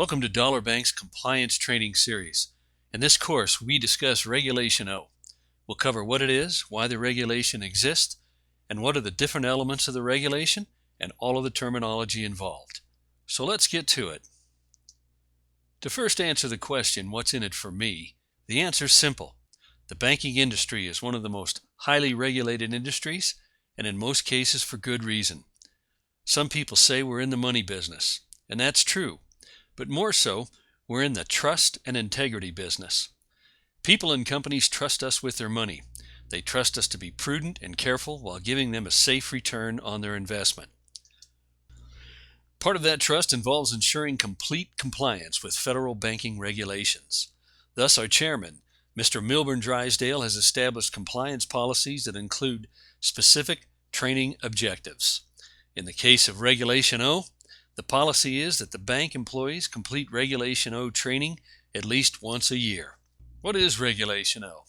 Welcome to Dollar Bank's Compliance Training Series. In this course, we discuss Regulation O. We'll cover what it is, why the regulation exists, and what are the different elements of the regulation, and all of the terminology involved. So let's get to it. To first answer the question, what's in it for me, the answer is simple. The banking industry is one of the most highly regulated industries, and in most cases for good reason. Some people say we're in the money business, and that's true. But more so, we're in the trust and integrity business. People and companies trust us with their money. They trust us to be prudent and careful while giving them a safe return on their investment. Part of that trust involves ensuring complete compliance with federal banking regulations. Thus, our chairman, Mr. Milburn Drysdale, has established compliance policies that include specific training objectives. In the case of Regulation O, the policy is that the bank employees complete Regulation O training at least once a year. What is Regulation O?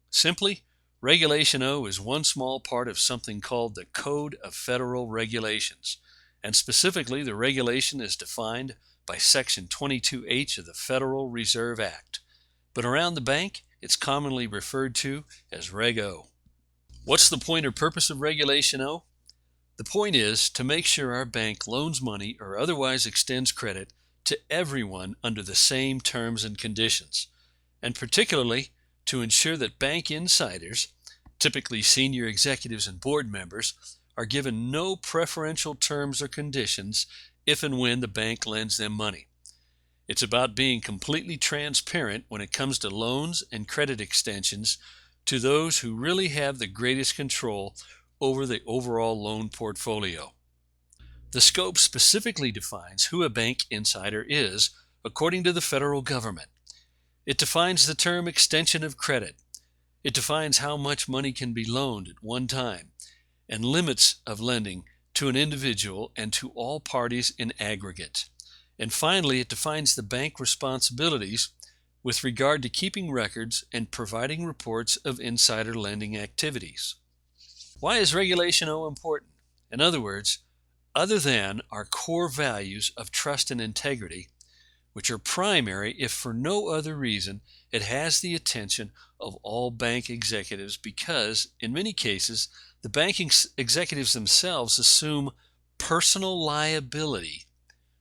Simply, Regulation O is one small part of something called the Code of Federal Regulations, and specifically the regulation is defined by Section 22H of the Federal Reserve Act. But around the bank, it's commonly referred to as Rego. What's the point or purpose of Regulation O? The point is to make sure our bank loans money or otherwise extends credit to everyone under the same terms and conditions, and particularly to ensure that bank insiders, typically senior executives and board members, are given no preferential terms or conditions if and when the bank lends them money. It's about being completely transparent when it comes to loans and credit extensions to those who really have the greatest control over the overall loan portfolio. The scope specifically defines who a bank insider is according to the federal government. It defines the term extension of credit. It defines how much money can be loaned at one time and limits of lending to an individual and to all parties in aggregate. And finally, it defines the bank responsibilities with regard to keeping records and providing reports of insider lending activities. Why is Regulation O important? In other words, other than our core values of trust and integrity, which are primary if for no other reason, it has the attention of all bank executives because, in many cases, the banking executives themselves assume personal liability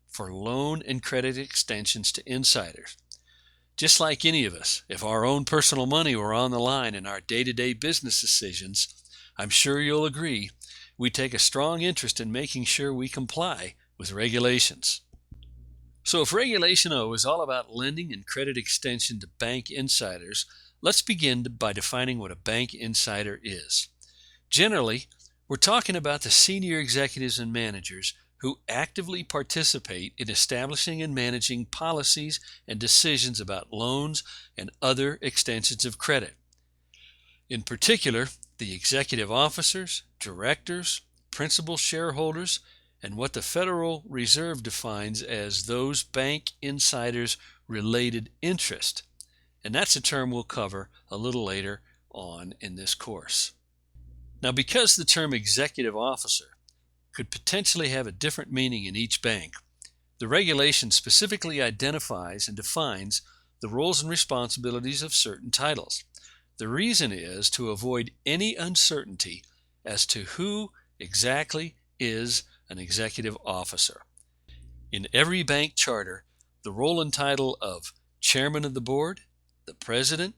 for loan and credit extensions to insiders. Just like any of us, if our own personal money were on the line in our day-to-day business decisions, I'm sure you'll agree, we take a strong interest in making sure we comply with regulations. So if Regulation O is all about lending and credit extension to bank insiders, let's begin by defining what a bank insider is. Generally, we're talking about the senior executives and managers who actively participate in establishing and managing policies and decisions about loans and other extensions of credit. In particular, the executive officers, directors, principal shareholders, and what the Federal Reserve defines as those bank insiders' related interest. And that's a term we'll cover a little later on in this course. Now, because the term executive officer could potentially have a different meaning in each bank, the regulation specifically identifies and defines the roles and responsibilities of certain titles. The reason is to avoid any uncertainty as to who exactly is an executive officer. In every bank charter, the role and title of chairman of the board, the president,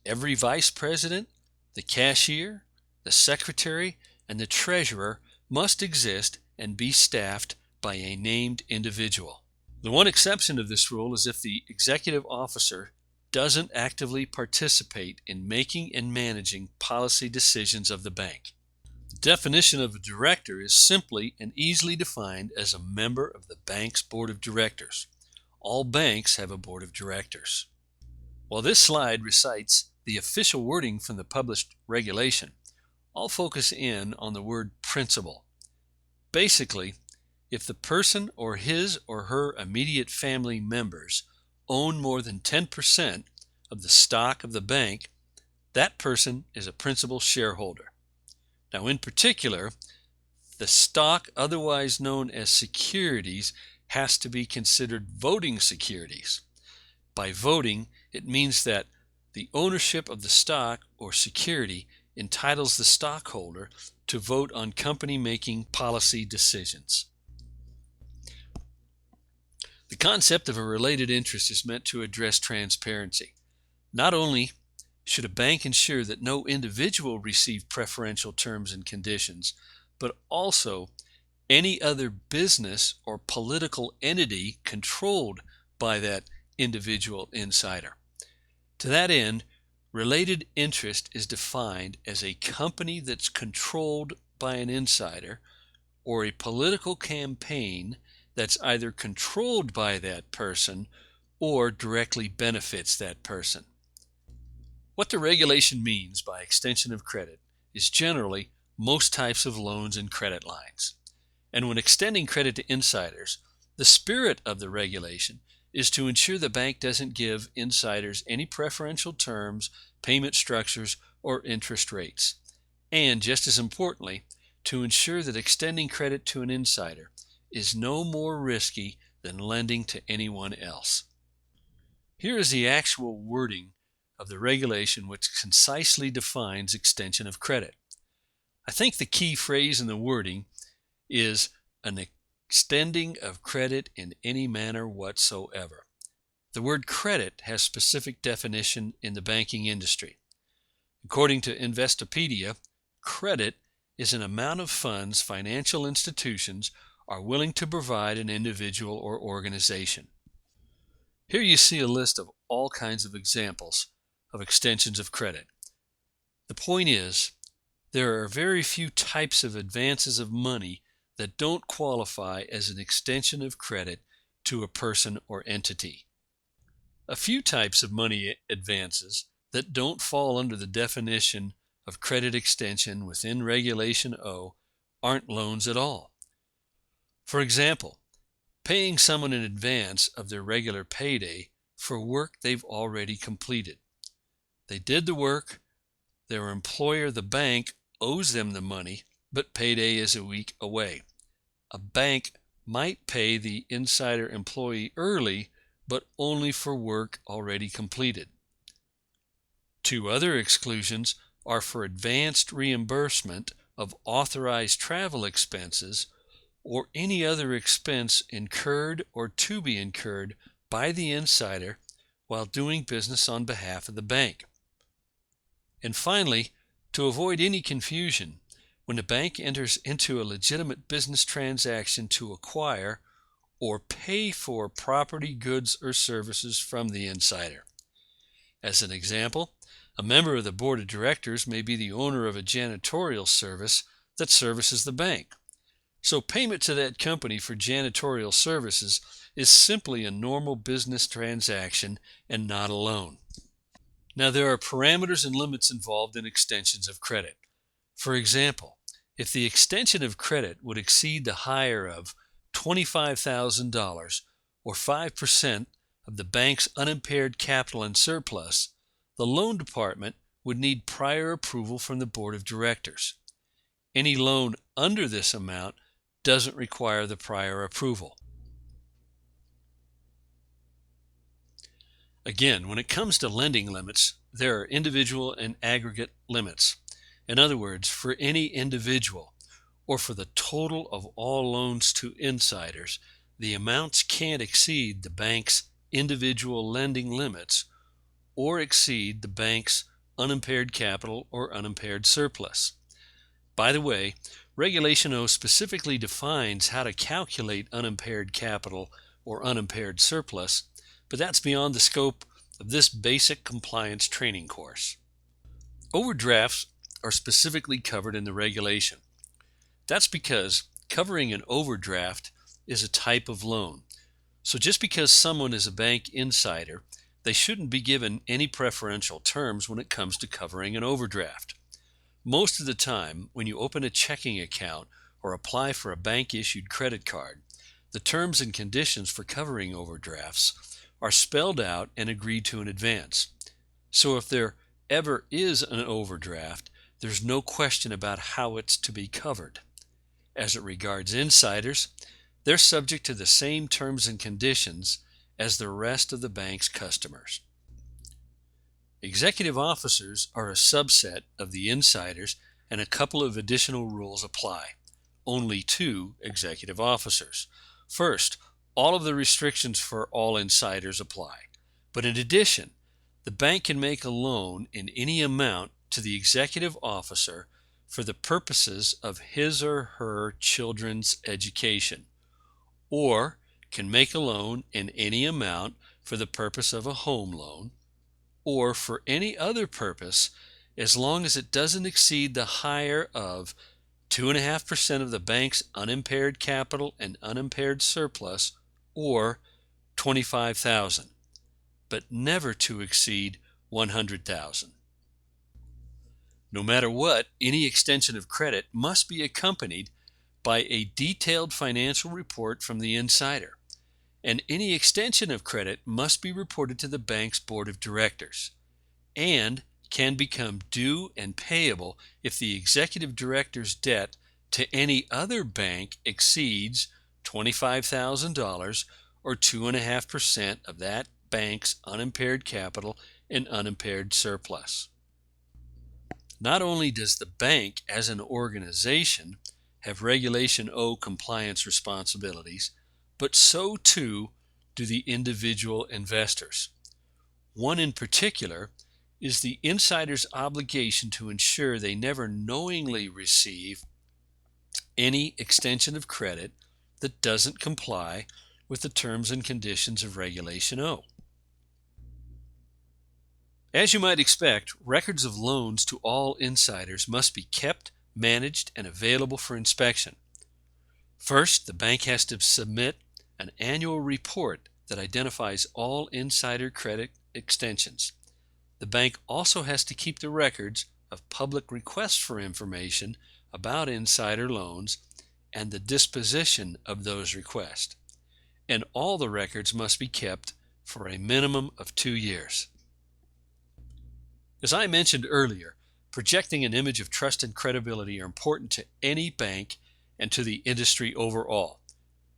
every vice president, the cashier, the secretary, and the treasurer must exist and be staffed by a named individual. The one exception of this rule is if the executive officer doesn't actively participate in making and managing policy decisions of the bank. The definition of a director is simply and easily defined as a member of the bank's board of directors. All banks have a board of directors. While this slide recites the official wording from the published regulation, I'll focus in on the word principal. Basically, if the person or his or her immediate family members own more than 10% of the stock of the bank, that person is a principal shareholder. Now, in particular, the stock, otherwise known as securities, has to be considered voting securities. By voting, it means that the ownership of the stock or security entitles the stockholder to vote on company making policy decisions. The concept of a related interest is meant to address transparency. Not only should a bank ensure that no individual receive preferential terms and conditions, but also any other business or political entity controlled by that individual insider. To that end, related interest is defined as a company that's controlled by an insider or a political campaign that's either controlled by that person or directly benefits that person. What the regulation means by extension of credit is generally most types of loans and credit lines. And when extending credit to insiders, the spirit of the regulation is to ensure the bank doesn't give insiders any preferential terms, payment structures, or interest rates. And just as importantly, to ensure that extending credit to an insider is no more risky than lending to anyone else. Here is the actual wording of the regulation which concisely defines extension of credit. I think the key phrase in the wording is an extending of credit in any manner whatsoever. The word credit has specific definition in the banking industry. According to Investopedia, credit is an amount of funds financial institutions are willing to provide an individual or organization. Here you see a list of all kinds of examples of extensions of credit. The point is, there are very few types of advances of money that don't qualify as an extension of credit to a person or entity. A few types of money advances that don't fall under the definition of credit extension within Regulation O aren't loans at all. For example, paying someone in advance of their regular payday for work they've already completed. They did the work, their employer, the bank, owes them the money, but payday is a week away. A bank might pay the insider employee early, but only for work already completed. Two other exclusions are for advanced reimbursement of authorized travel expenses or any other expense incurred or to be incurred by the insider while doing business on behalf of the bank. And finally, to avoid any confusion, when a bank enters into a legitimate business transaction to acquire or pay for property, goods, or services from the insider. As an example, a member of the board of directors may be the owner of a janitorial service that services the bank. So payment to that company for janitorial services is simply a normal business transaction and not a loan. Now, there are parameters and limits involved in extensions of credit. For example, if the extension of credit would exceed the hire of $25,000 or 5% of the bank's unimpaired capital and surplus, the loan department would need prior approval from the board of directors. Any loan under this amount doesn't require the prior approval. Again, when it comes to lending limits, there are individual and aggregate limits. In other words, for any individual or for the total of all loans to insiders, the amounts can't exceed the bank's individual lending limits or exceed the bank's unimpaired capital or unimpaired surplus. By the way, Regulation O specifically defines how to calculate unimpaired capital or unimpaired surplus, but that's beyond the scope of this basic compliance training course. Overdrafts are specifically covered in the regulation. That's because covering an overdraft is a type of loan. So just because someone is a bank insider, they shouldn't be given any preferential terms when it comes to covering an overdraft. Most of the time, when you open a checking account or apply for a bank-issued credit card, the terms and conditions for covering overdrafts are spelled out and agreed to in advance. So if there ever is an overdraft, there's no question about how it's to be covered. As it regards insiders, They're subject to the same terms and conditions as the rest of the bank's customers. Executive officers are a subset of the insiders, and a couple of additional rules apply. Only two executive officers. First, all of the restrictions for all insiders apply. But in addition, the bank can make a loan in any amount to the executive officer for the purposes of his or her children's education, or can make a loan in any amount for the purpose of a home loan, or for any other purpose as long as it doesn't exceed the higher of 2.5% of the bank's unimpaired capital and unimpaired surplus, or $25,000, but never to exceed $100,000. No matter what, any extension of credit must be accompanied by a detailed financial report from the insider, and any extension of credit must be reported to the bank's board of directors, and can become due and payable if the executive director's debt to any other bank exceeds $25,000 or 2.5% of that bank's unimpaired capital and unimpaired surplus. Not only does the bank as an organization have Regulation O compliance responsibilities, but so too do the individual investors. One in particular is the insider's obligation to ensure they never knowingly receive any extension of credit that doesn't comply with the terms and conditions of Regulation O. As you might expect, records of loans to all insiders must be kept, managed, and available for inspection. First, the bank has to submit an annual report that identifies all insider credit extensions. The bank also has to keep the records of public requests for information about insider loans and the disposition of those requests. And all the records must be kept for a minimum of 2 years. As I mentioned earlier, projecting an image of trust and credibility are important to any bank and to the industry overall.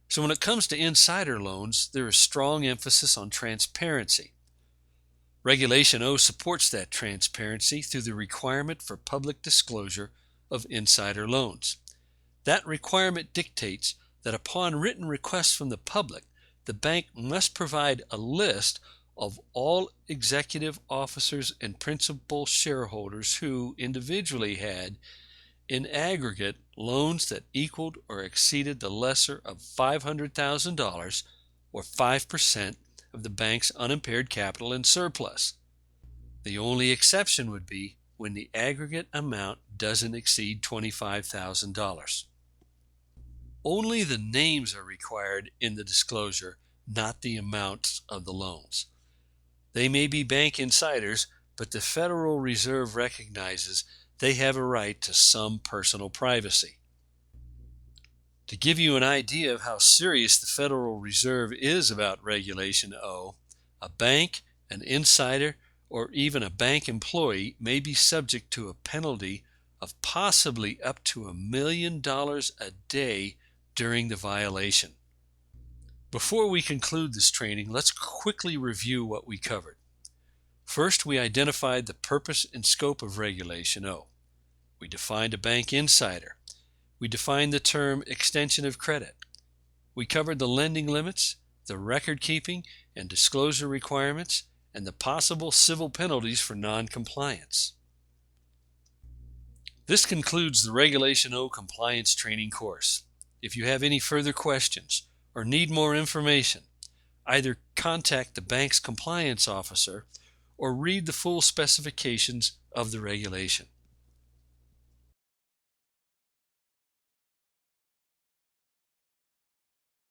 So when it comes to insider loans, there is strong emphasis on transparency. Regulation O supports that transparency through the requirement for public disclosure of insider loans. That requirement dictates that upon written requests from the public, the bank must provide a list of all executive officers and principal shareholders who individually had, in aggregate, loans that equaled or exceeded the lesser of $500,000 or 5% of the bank's unimpaired capital and surplus. The only exception would be when the aggregate amount doesn't exceed $25,000. Only the names are required in the disclosure, not the amounts of the loans. They may be bank insiders, but the Federal Reserve recognizes they have a right to some personal privacy. To give you an idea of how serious the Federal Reserve is about Regulation O, a bank, an insider, or even a bank employee may be subject to a penalty of possibly up to $1 million a day during the violation. Before we conclude this training, let's quickly review what we covered. First, we identified the purpose and scope of Regulation O. We defined a bank insider. We defined the term extension of credit. We covered the lending limits, the record keeping and disclosure requirements, and the possible civil penalties for non-compliance. This concludes the Regulation O compliance training course. If you have any further questions or need more information, either contact the bank's compliance officer or read the full specifications of the regulation.